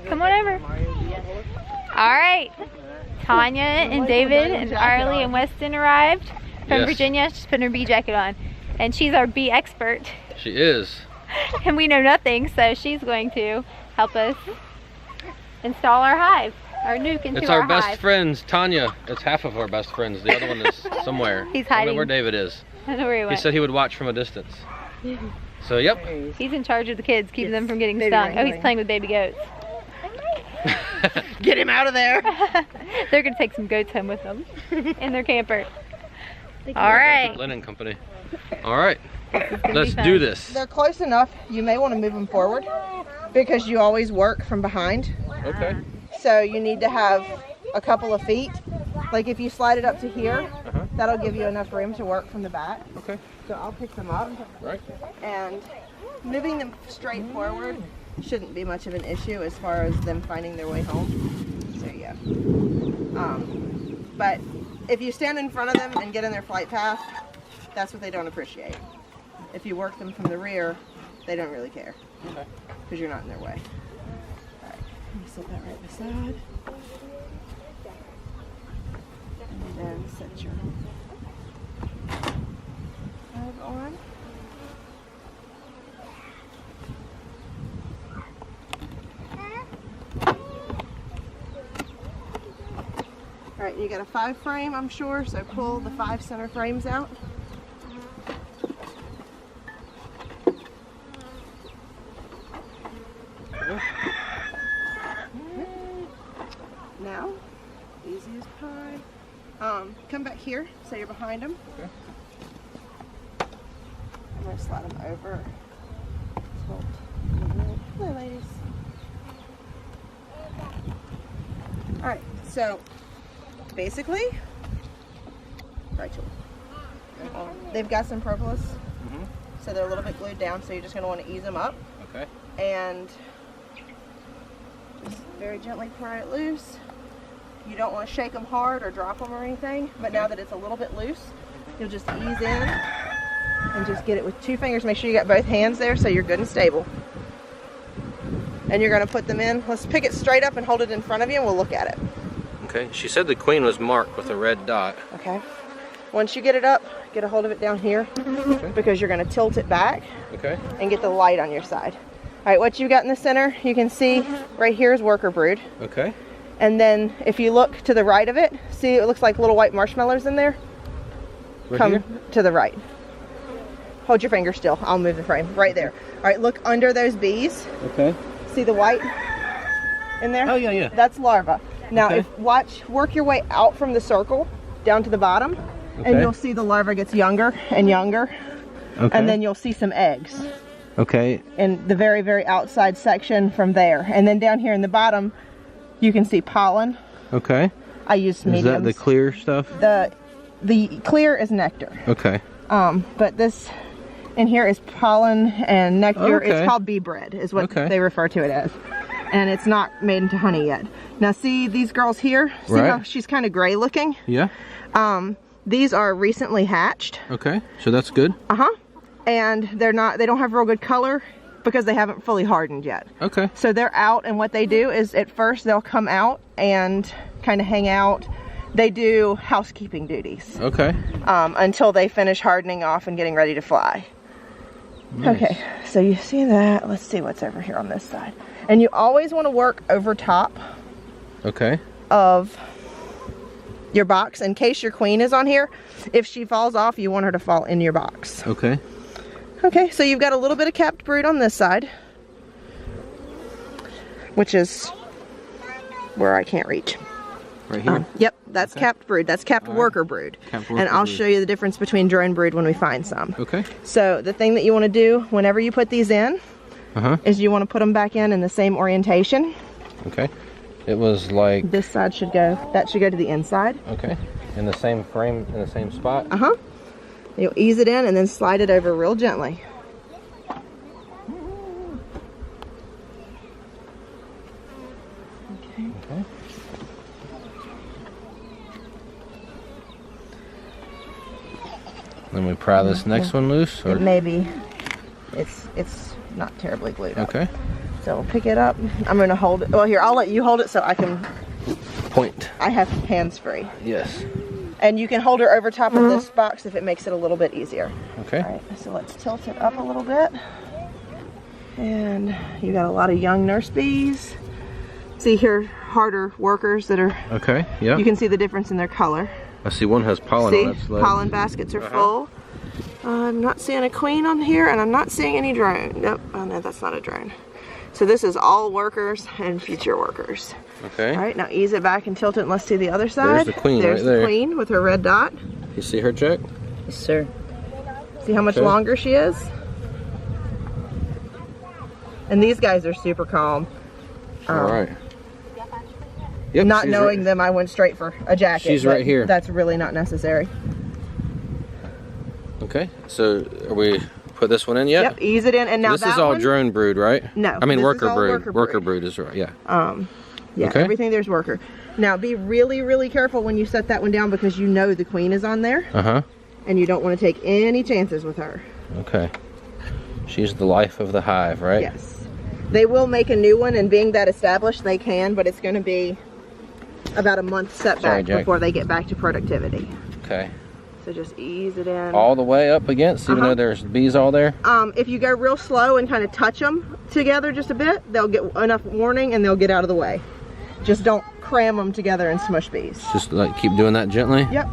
Come on over. All right. Tanya and David and Arlie and Weston arrived from Virginia. She's putting her bee jacket on. And she's our bee expert. She is. And we know nothing, so she's going to help us install our hive, our nuke into our hive. It's our best friends, Tanya. It's half of our best friends. The other one is somewhere. He's I don't hiding. know where David is. I don't know where he went. He said he would watch from a distance. So, yep. He's in charge of the kids, keeping them from getting stung. Oh, he's playing with baby goats. Get him out of there. They're going to take some goats home with them in their camper. All right. Linen company. All right. Let's do this. They're close enough. You may want to move them forward because you always work from behind. Okay. So you need to have a couple of feet. Like if you slide it up to here, that'll give you enough room to work from the back. Okay. So I'll pick them up. Right. And moving them straight forward shouldn't be much of an issue as far as them finding their way home. So yeah. But if you stand in front of them and get in their flight path, that's what they don't appreciate. If you work them from the rear, they don't really care. Okay. Because you're not in their way. Alright, let me set that right beside. And then set your hive on. Alright, you got a 5 frame, I'm sure, so pull the 5 center frames out. Now, easy as pie. Come back here, so you're behind them. Okay. I'm going to slide them over. Hello, ladies. Alright, so basically, Rachel, they've got some propolis, so they're a little bit glued down, so you're just going to want to ease them up. Okay. And just very gently pry it loose. You don't want to shake them hard or drop them or anything, but now that it's a little bit loose, you'll just ease in and just get it with 2 fingers. Make sure you got both hands there so you're good and stable. And you're going to put them in. Let's pick it straight up and hold it in front of you and we'll look at it. Okay. She said the queen was marked with a red dot. Okay. Once you get it up, get a hold of it down here because you're going to tilt it back and get the light on your side. All right, what you got in the center, you can see right here is worker brood. Okay. And then if you look to the right of it, see it looks like little white marshmallows in there? Come here? To the right. Hold your finger still. I'll move the frame. Right there. All right, look under those bees. Okay. See the white in there? Oh, yeah, yeah. That's larva. Now, work your way out from the circle down to the bottom, and you'll see the larva gets younger and younger. Okay. And then you'll see some eggs. Okay. In the very, very outside section from there. And then down here in the bottom, you can see pollen. Okay. I used mediums. Is that the clear stuff? The clear is nectar. Okay. But this in here is pollen and nectar. It's called bee bread is what they refer to it as. And it's not made into honey yet. Now see these girls here? See how she's kind of gray looking? Yeah. These are recently hatched. Okay. So that's good. And they don't have real good color because they haven't fully hardened yet. Okay. So they're out, and what they do is at first they'll come out and kind of hang out. They do housekeeping duties. Okay. Until they finish hardening off and getting ready to fly. Nice. Okay, so you see that. Let's see what's over here on this side. And you always want to work over top of your box in case your queen is on here. If she falls off, you want her to fall in your box. Okay. Okay, so you've got a little bit of capped brood on this side, which is where I can't reach. Right here? Yep, that's capped brood. That's capped worker brood. And I'll show you the difference between drone brood when we find some. Okay. So the thing that you want to do whenever you put these in is you want to put them back in the same orientation. Okay. It was like... This side should go, that should go to the inside. Okay. In the same frame, in the same spot? You'll ease it in and then slide it over real gently. Okay. Then we pry this next one loose? Or? It may be. It's not terribly glued up. Okay. So we'll pick it up. I'm gonna hold it. Well, here, I'll let you hold it so I can point. I have hands-free. Yes. And you can hold her over top of this box if it makes it a little bit easier. Okay. All right, so let's tilt it up a little bit. And you got a lot of young nurse bees. See here, harder workers that are. Okay. Yeah. You can see the difference in their color. I see one has pollen see, on its leg. Pollen baskets are full. I'm not seeing a queen on here, and I'm not seeing any drone. Nope. Oh no, that's not a drone. So this is all workers and future workers. Okay. All right, now ease it back and tilt it, and let's see the other side. There's the queen There's right there. the queen with her red dot. You see her, Jack? Yes, sir. See how much longer she is? And these guys are super calm. All right. Yep, Not knowing right. them, I went straight for a jacket. She's right here. That's really not necessary. Okay, so are we put this one in yet? Yep, ease it in, and now this is all drone brood, right? No, I mean this worker is all brood. Worker brood is right. Yeah. Yeah, okay. Everything there's worker. Now be really, really careful when you set that one down because you know the queen is on there. And you don't want to take any chances with her. Okay. She's the life of the hive, right? Yes. They will make a new one, and being that established, they can, but it's going to be about a month setback before they get back to productivity. Okay. So just ease it in. All the way up against, even though there's bees all there? If you go real slow and kind of touch them together just a bit, they'll get enough warning and they'll get out of the way. Just don't cram them together and smush bees. Just like keep doing that gently? Yep.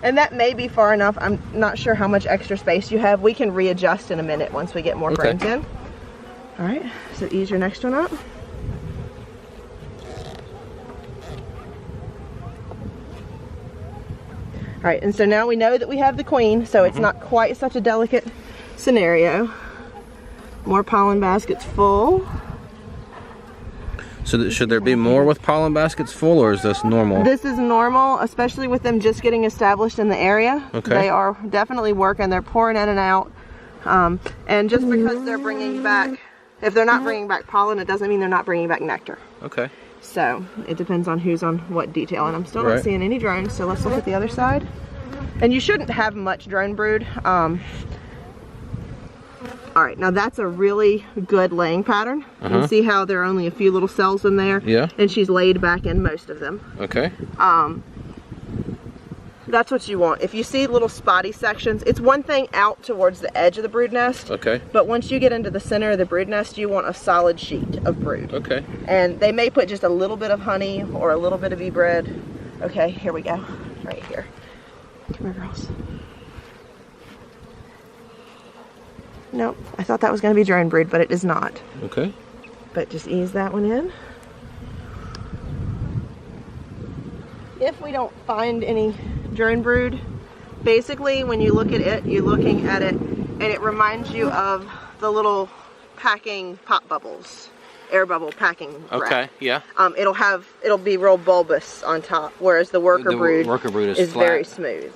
And that may be far enough. I'm not sure how much extra space you have. We can readjust in a minute once we get more frames in. All right, so ease your next one up. All right, and so now we know that we have the queen, so it's not quite such a delicate scenario. More pollen baskets full. So should there be more with pollen baskets full, or is this normal? This is normal, especially with them just getting established in the area. Okay. They are definitely working. They're pouring in and out. And just because they're bringing back, if they're not bringing back pollen, it doesn't mean they're not bringing back nectar. Okay. So it depends on who's on what detail. And I'm still not seeing any drones, so let's look at the other side. And you shouldn't have much drone brood. All right, now that's a really good laying pattern. You can see how there are only a few little cells in there. Yeah. And she's laid back in most of them. Okay. That's what you want. If you see little spotty sections, it's one thing out towards the edge of the brood nest. Okay. But once you get into the center of the brood nest, you want a solid sheet of brood. Okay. And they may put just a little bit of honey or a little bit of e-bread. Okay, here we go. Right here. Come here, girls. Nope, I thought that was going to be drone brood, but it is not. Okay. But just ease that one in. If we don't find any drone brood, basically when you look at it, you're looking at it and it reminds you of the little packing pop bubbles, air bubble packing wrap. Okay, yeah. It'll be real bulbous on top, whereas the worker brood is flat. very smooth.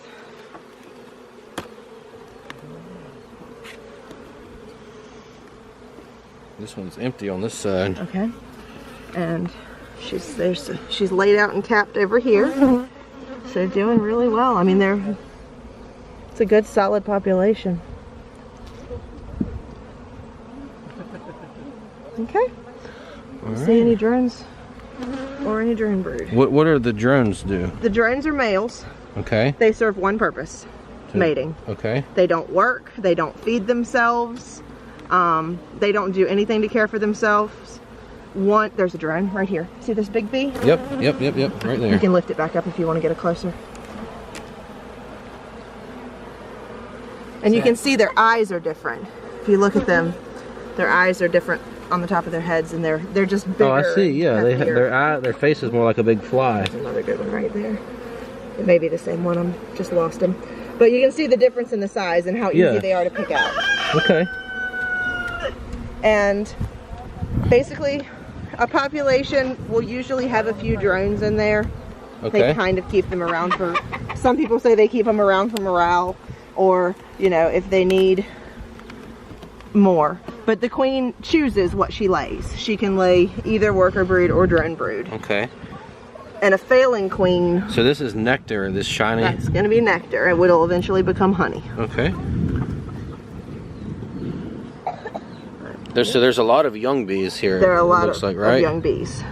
This one's empty on this side. Okay. And she's laid out and capped over here. So doing really well. I mean, it's a good solid population. Okay. See any drones or any drone brood? What are the drones do? The drones are males. Okay. They serve one purpose, mating. Okay. They don't work. They don't feed themselves. They don't do anything to care for themselves. There's a drone right here. See this big bee? Yep, right there. You can lift it back up if you want to get it closer. And you can see their eyes are different. If you look at them, their eyes are different on the top of their heads, and they're just bigger. Oh, I see. Yeah, they have their face is more like a big fly. There's another good one right there. It may be the same one. I'm just lost him. But you can see the difference in the size and how easy they are to pick out. Okay. And basically, a population will usually have a few drones in there. Okay. They kind of keep them around for, some people say they keep them around for morale, or, you know, if they need more. But the queen chooses what she lays. She can lay either worker brood or drone brood. Okay. And a failing queen. So this is nectar, this shiny. That's going to be nectar. It will eventually become honey. Okay. There's a lot of young bees here. There are a lot of of young bees.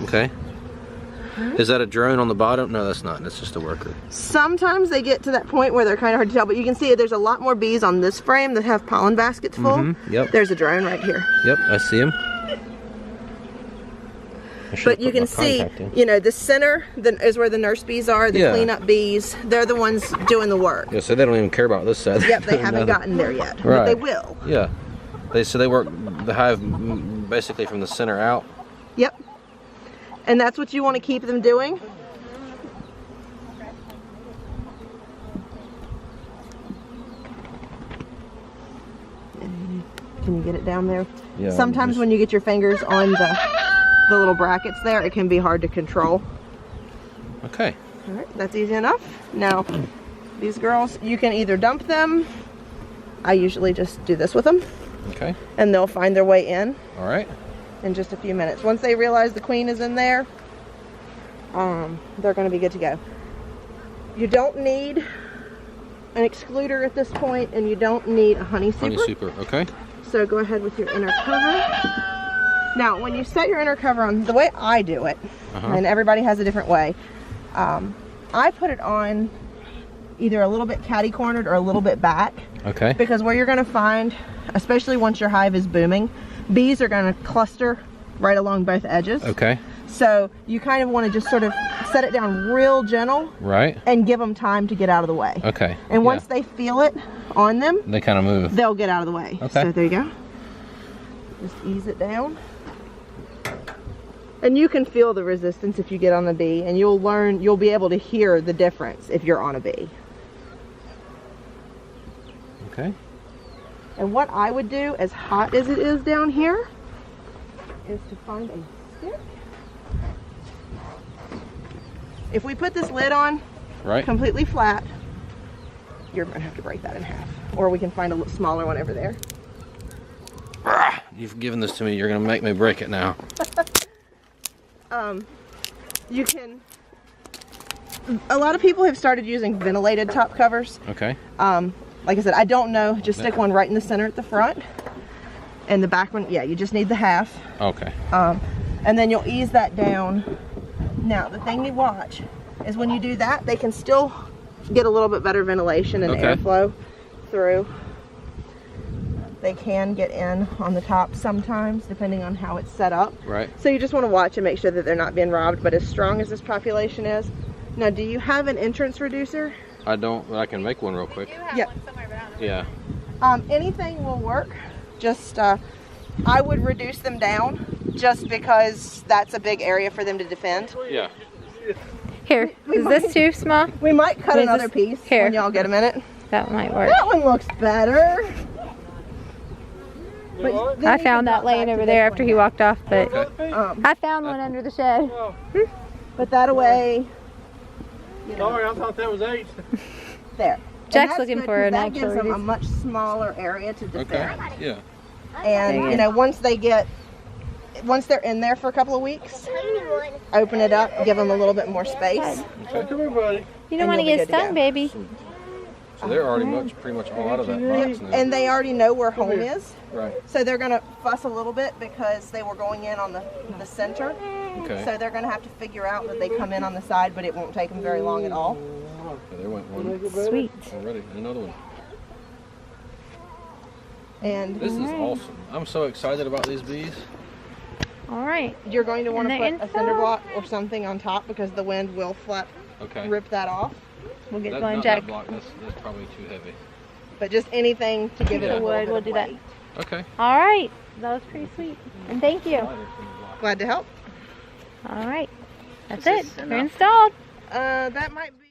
Okay. Is that a drone on the bottom? No, that's not. That's just a worker. Sometimes they get to that point where they're kind of hard to tell, but you can see there's a lot more bees on this frame that have pollen baskets full. Yep. There's a drone right here. Yep, I see him. But you can see, you know, the center is where the nurse bees are, the cleanup bees. They're the ones doing the work. Yeah, so they don't even care about this side. Yep, they haven't gotten there yet, but they will. Yeah. They work the hive basically from the center out. Yep. And that's what you want to keep them doing. Can you get it down there? Yeah. Sometimes when you get your fingers on the little brackets there, it can be hard to control. Okay. All right, that's easy enough. Now, these girls, you can either dump them. I usually just do this with them. Okay. And they'll find their way in. All right. In just a few minutes. Once they realize the queen is in there, they're going to be good to go. You don't need an excluder at this point, and you don't need a honey super. Honey super, okay. So go ahead with your inner cover. Now, when you set your inner cover on, the way I do it, and everybody has a different way, I put it on either a little bit catty-cornered or a little bit back. Okay. Because where you're going to find, especially once your hive is booming, bees are going to cluster right along both edges. Okay. So you kind of want to just sort of set it down real gentle. Right. And give them time to get out of the way. Okay. And once they feel it on them, they kind of move. They'll get out of the way. Okay. So there you go. Just ease it down. And you can feel the resistance if you get on the bee, and you'll be able to hear the difference if you're on a bee. Okay. And what I would do, as hot as it is down here, is to find a stick. If we put this lid on completely flat, you're going to have to break that in half. Or we can find a smaller one over there. You've given this to me. You're going to make me break it now. You can... A lot of people have started using ventilated top covers. Okay. Like I said, I don't know. Just stick one right in the center at the front. And the back one, yeah, you just need the half. Okay. And then you'll ease that down. Now, the thing you watch is when you do that, they can still get a little bit better ventilation and airflow through. They can get in on the top sometimes, depending on how it's set up. Right. So you just want to watch and make sure that they're not being robbed. But as strong as this population is, now, do you have an entrance reducer? I don't, but I can make one real quick. Yeah. Yeah. Anything will work. Just, I would reduce them down just because that's a big area for them to defend. Yeah. Here, is this too small? We might cut another piece when y'all get a minute. That might work. That one looks better. I found that laying over there after he walked off, but I found one under the shed. Put that away. Sorry, I thought that was 8. There. Jack's looking for an that actual gives them a much smaller area to defend. Okay. Yeah. And you know, once they're in there for a couple of weeks, open it up, give them a little bit more space. Okay. Come here, buddy. You don't want to get stung, baby. So they're already pretty much all out of that box now. And they already know where home is. Right. So they're going to fuss a little bit because they were going in on the center. Okay. So they're going to have to figure out that they come in on the side, but it won't take them very long at all. Okay, there went one. Sweet. Already, another one. And this is awesome. I'm so excited about these bees. All right. You're going to want to put a cinder block or something on top because the wind will rip that off. We'll get going, Jack. That's probably too heavy. But just anything to give it a wood, we'll do that. Okay. All right. That was pretty sweet. And thank you. Glad to help. All right. That's it. They're installed. That might be